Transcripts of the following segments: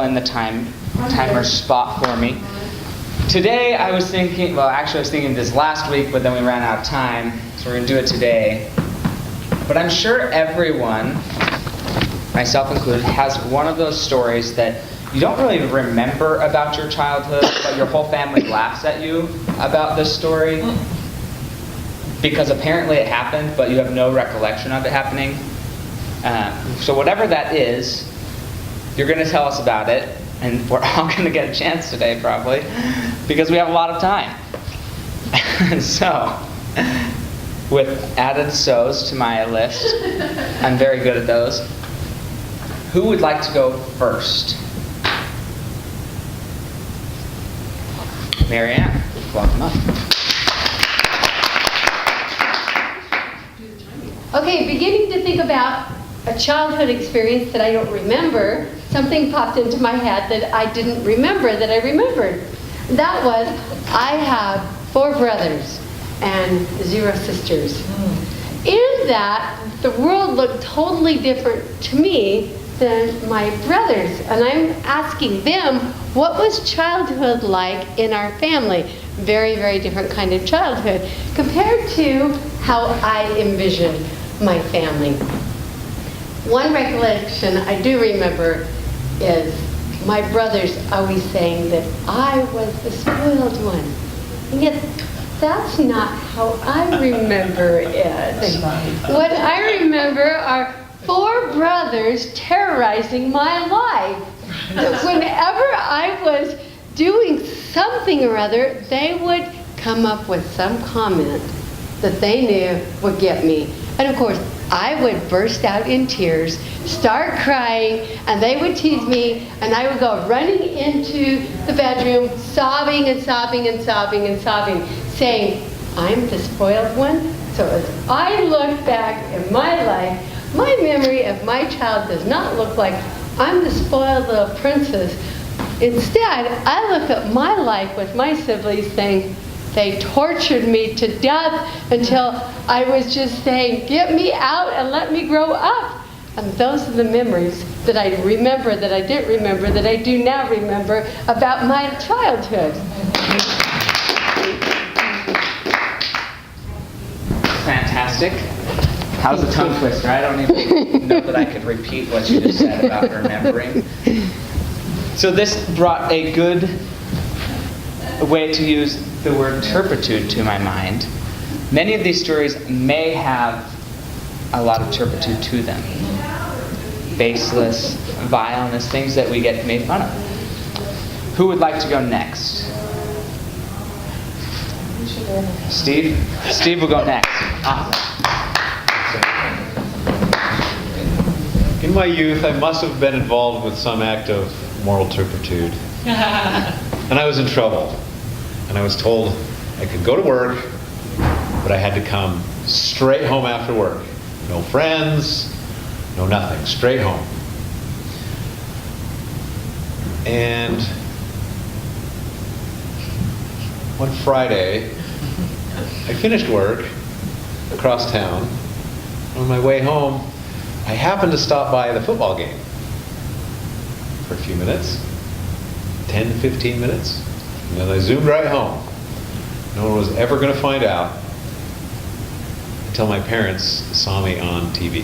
in the timer spot for me. Today I was thinking, I was thinking this last week, but then we ran out of time, so we're going to do it today. But I'm sure everyone, myself included, has one of those stories that you don't really remember about your childhood, but your whole family laughs at you about this story because apparently it happened, but you have no recollection of it happening. So whatever that is, you're going to tell us about it, and we're all going to get a chance today probably, because we have a lot of time. So, with added so's to my list, I'm very good at those. Who would like to go first? Marianne, welcome up. Okay, beginning to think about a childhood experience that I don't remember, something popped into my head that I didn't remember that I remembered. That was, I have 4 brothers and 0 sisters. In that, the world looked totally different to me than my brothers. And I'm asking them, what was childhood like in our family? Very, very different kind of childhood compared to how I envisioned my family. One recollection I do remember is my brothers always saying that I was the spoiled one. And yet, that's not how I remember it. What I remember are 4 brothers terrorizing my life. Whenever I was doing something or other, they would come up with some comment that they knew would get me. And of course, I would burst out in tears, start crying, and they would tease me, and I would go running into the bedroom, sobbing and sobbing and sobbing and sobbing, saying, I'm the spoiled one. So as I look back in my life, my memory of my child does not look like I'm the spoiled little princess. Instead, I look at my life with my siblings saying, they tortured me to death until I was just saying, get me out and let me grow up. And those are the memories that I remember, that I didn't remember, that I do now remember about my childhood. Fantastic. How's the tongue twister? I don't even know that I could repeat what you just said about remembering. So this brought a good way to use the word turpitude to my mind. Many of these stories may have a lot of turpitude to them. Baseless, vileness, things that we get made fun of. Who would like to go next? Steve? Steve will go next. In my youth, I must have been involved with some act of moral turpitude. And I was in trouble. And I was told I could go to work, but I had to come straight home after work. No friends, no nothing, straight home. And one Friday, I finished work across town. On my way home, I happened to stop by the football game for a few minutes, 10, 15 minutes. And then I zoomed right home. No one was ever going to find out until my parents saw me on TV.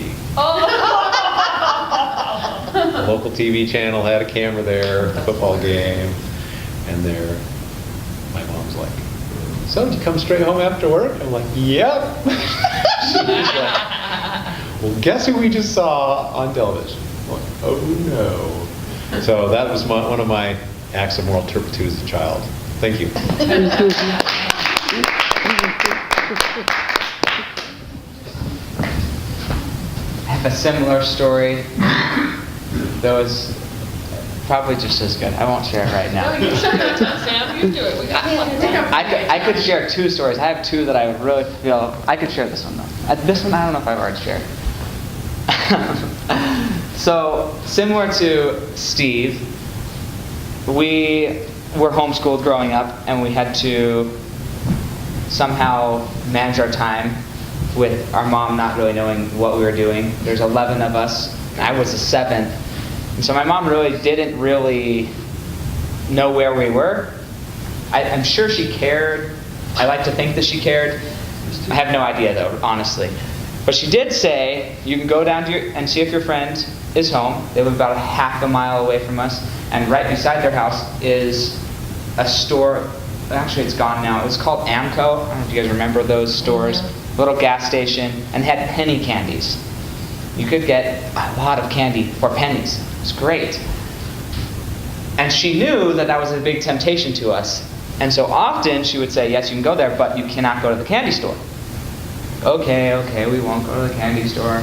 The local TV channel had a camera there, the football game, and my mom's like, so did you come straight home after work? I'm like, yep. She was like, well, guess who we just saw on television? I'm like, oh no. So that was one of my acts of moral turpitude as a child. Thank you. I have a similar story that was probably just as good. I won't share it right now. No, you share it to us, Sam. You do it. We got I could share 2 stories. I have 2 that I really feel I could share this one though. This one I don't know if I've already shared. So similar to Steve, we were homeschooled growing up, and we had to somehow manage our time with our mom not really knowing what we were doing. There's 11 of us. I was the 7th, And so my mom really didn't really know where we were. I'm sure she cared. I like to think that she cared. I have no idea though, honestly. But she did say, you can go down to and see if your friend is home. They live about a half a mile away from us. And right beside their house is a store. Actually, it's gone now. It was called Amco. I don't know if you guys remember those stores. Little gas station. And had penny candies. You could get a lot of candy for pennies. It was great. And she knew that that was a big temptation to us. And so often she would say, yes, you can go there, but you cannot go to the candy store. Okay, we won't go to the candy store.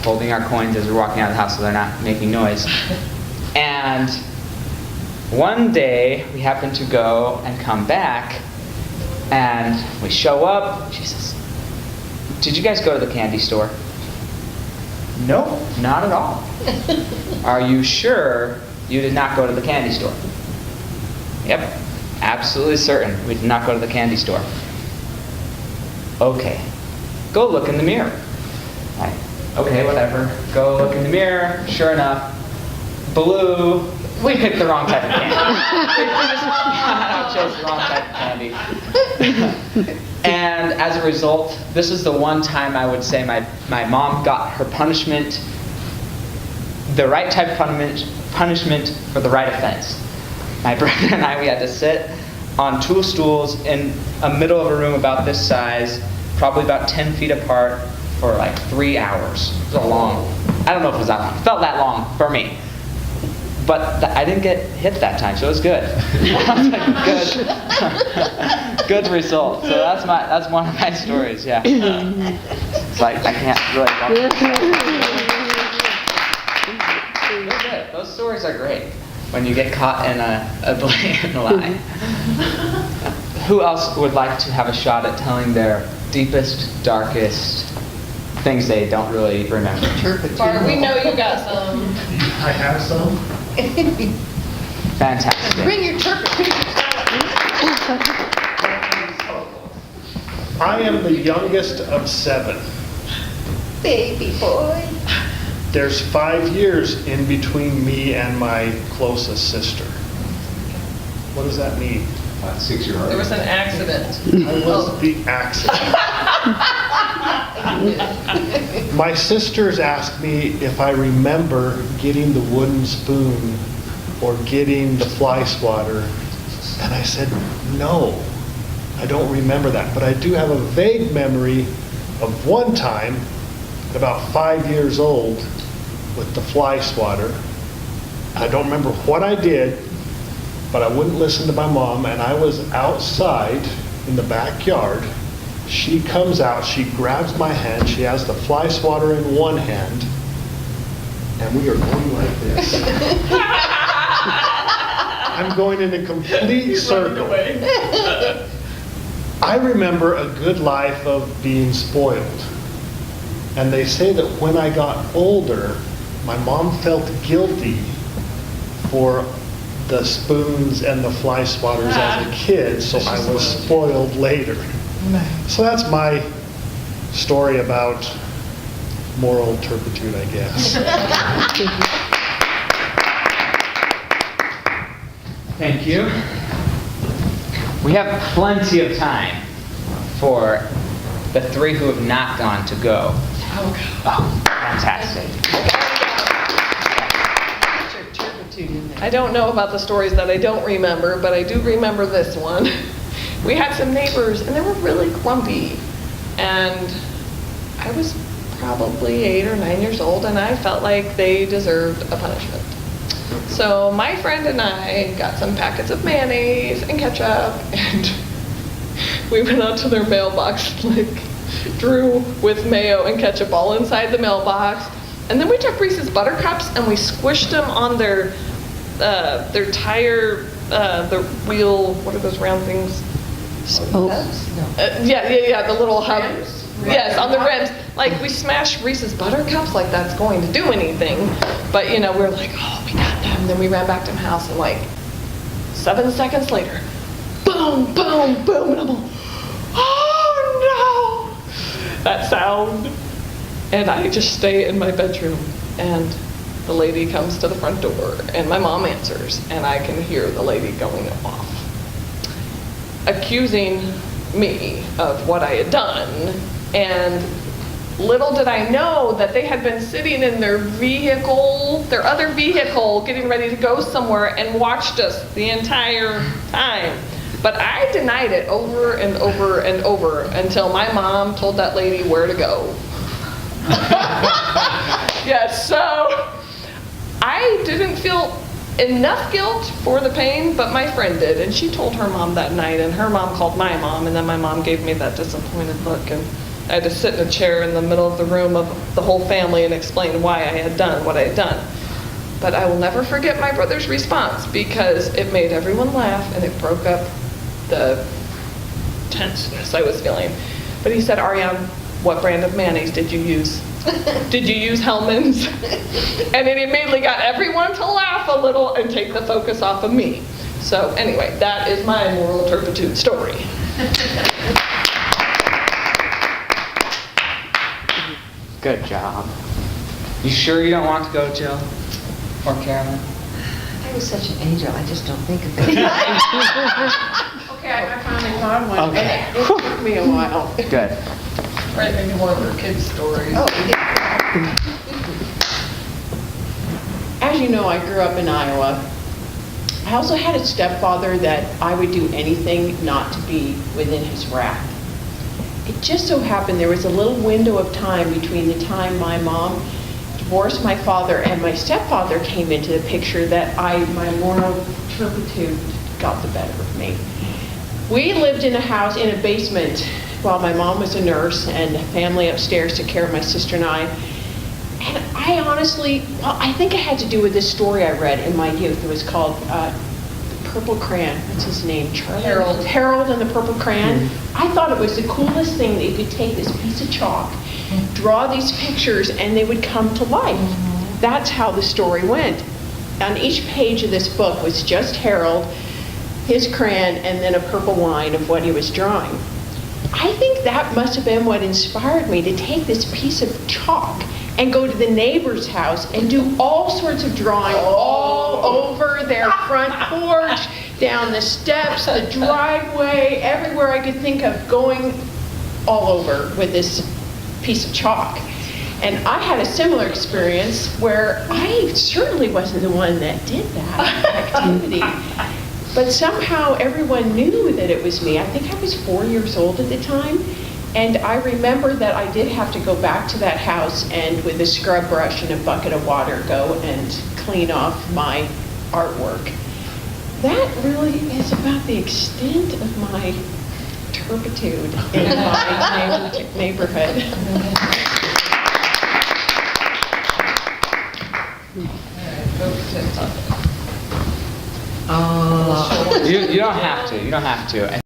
Holding our coins as we're walking out of the house so they're not making noise. And one day we happened to go and come back, and we show up. She says, did you guys go to the candy store? No, not at all. Are you sure you did not go to the candy store? Yep, absolutely certain we did not go to the candy store. Okay, go look in the mirror. Right. Okay, whatever. Go look in the mirror. Sure enough, blue. We picked the wrong type of candy. We just chose the wrong type of candy. And as a result, this is the one time I would say my mom got her punishment, the right type of punishment for the right offense. My brother and I, we had to sit on 2 stools in a middle of a room about this size, probably about 10 feet apart, for like 3 hours. It was I don't know if it was that long. It felt that long for me. But I didn't get hit that time, so it was good. Good result. So that's one of my stories, yeah. So I can't really They're good. Those stories are great when you get caught in a blatant lie. Who else would like to have a shot at telling their deepest, darkest things they don't really remember? Bart, we know you got some. I have some. Fantastic. Bring your turkey. I am the youngest of 7. Baby boy. There's 5 years in between me and my closest sister. What does that mean? 6 year old. There was an accident. I was the accident. My sisters asked me if I remember getting the wooden spoon or getting the fly swatter, and I said, no, I don't remember that. But I do have a vague memory of one time, at about 5 years old, with the fly swatter. I don't remember what I did, but I wouldn't listen to my mom, and I was outside in the backyard. She comes out, she grabs my hand, she has the fly swatter in one hand, and we are going like this. I'm going in a complete circle. I remember a good life of being spoiled. And they say that when I got older, my mom felt guilty for the spoons and the fly swatters as a kid, so I was spoiled later. So that's my story about moral turpitude, I guess. Thank you. We have plenty of time for the 3 who have not gone to go. Oh, fantastic. I don't know about the stories that I don't remember, but I do remember this one. We had some neighbors, and they were really grumpy. And I was probably 8 or 9 years old, and I felt like they deserved a punishment. So my friend and I got some packets of mayonnaise and ketchup, and we went out to their mailbox, like Drew with mayo and ketchup all inside the mailbox. And then we took Reese's Buttercups and we squished them on their tire, the wheel, what are those round things? Yeah, the little hub. Yes, on the rims. Like, we smashed Reese's Buttercups like that's going to do anything. But, we were like, oh, we got them. And then we ran back to the house and like 7 seconds later, boom, boom, boom. And I'm like, oh no! That sound. And I just stay in my bedroom. And the lady comes to the front door, and my mom answers, and I can hear the lady going off, accusing me of what I had done. And little did I know that they had been sitting in their vehicle, their other vehicle, getting ready to go somewhere, and watched us the entire time. But I denied it over and over and over until my mom told that lady where to go. Yes, so I didn't feel enough guilt for the pain, but my friend did, and she told her mom that night, and her mom called my mom, and then my mom gave me that disappointed look, and I had to sit in a chair in the middle of the room of the whole family and explain why I had done what I had done. But I will never forget my brother's response, because it made everyone laugh and it broke up the tenseness I was feeling. But he said, Ariane, what brand of mayonnaise did you use? Did you use Hellmann's? And it immediately got everyone to laugh a little and take the focus off of me. So anyway, that is my moral turpitude story. Good job. You sure you don't want to go, Jill? Or Carolyn? I was such an angel, I just don't think of it. Okay, I finally found one. Okay. And it took me a while. Good. Right, maybe one of her kids' stories. Oh, As you know, I grew up in Iowa. I also had a stepfather that I would do anything not to be within his wrath. It just so happened there was a little window of time between the time my mom divorced my father and my stepfather came into the picture that my moral turpitude got the better of me. We lived in a house in a basement while my mom was a nurse, and a family upstairs took care of my sister and I. And I honestly, well, I think it had to do with this story I read in my youth. It was called The Purple Crayon. What's his name? Harold. Harold and the Purple Crayon. I thought it was the coolest thing that you could take this piece of chalk, draw these pictures, and they would come to life. That's how the story went. On each page of this book was just Harold, his crayon, and then a purple line of what he was drawing. I think that must have been what inspired me to take this piece of chalk and go to the neighbor's house and do all sorts of drawing all over their front porch, down the steps, the driveway, everywhere I could think of, going all over with this piece of chalk. And I had a similar experience where I certainly wasn't the one that did that activity. But somehow everyone knew that it was me. I think I was 4 years old at the time. And I remember that I did have to go back to that house and with a scrub brush and a bucket of water go and clean off my artwork. That really is about the extent of my turpitude in my neighborhood. You don't have to. You don't have to.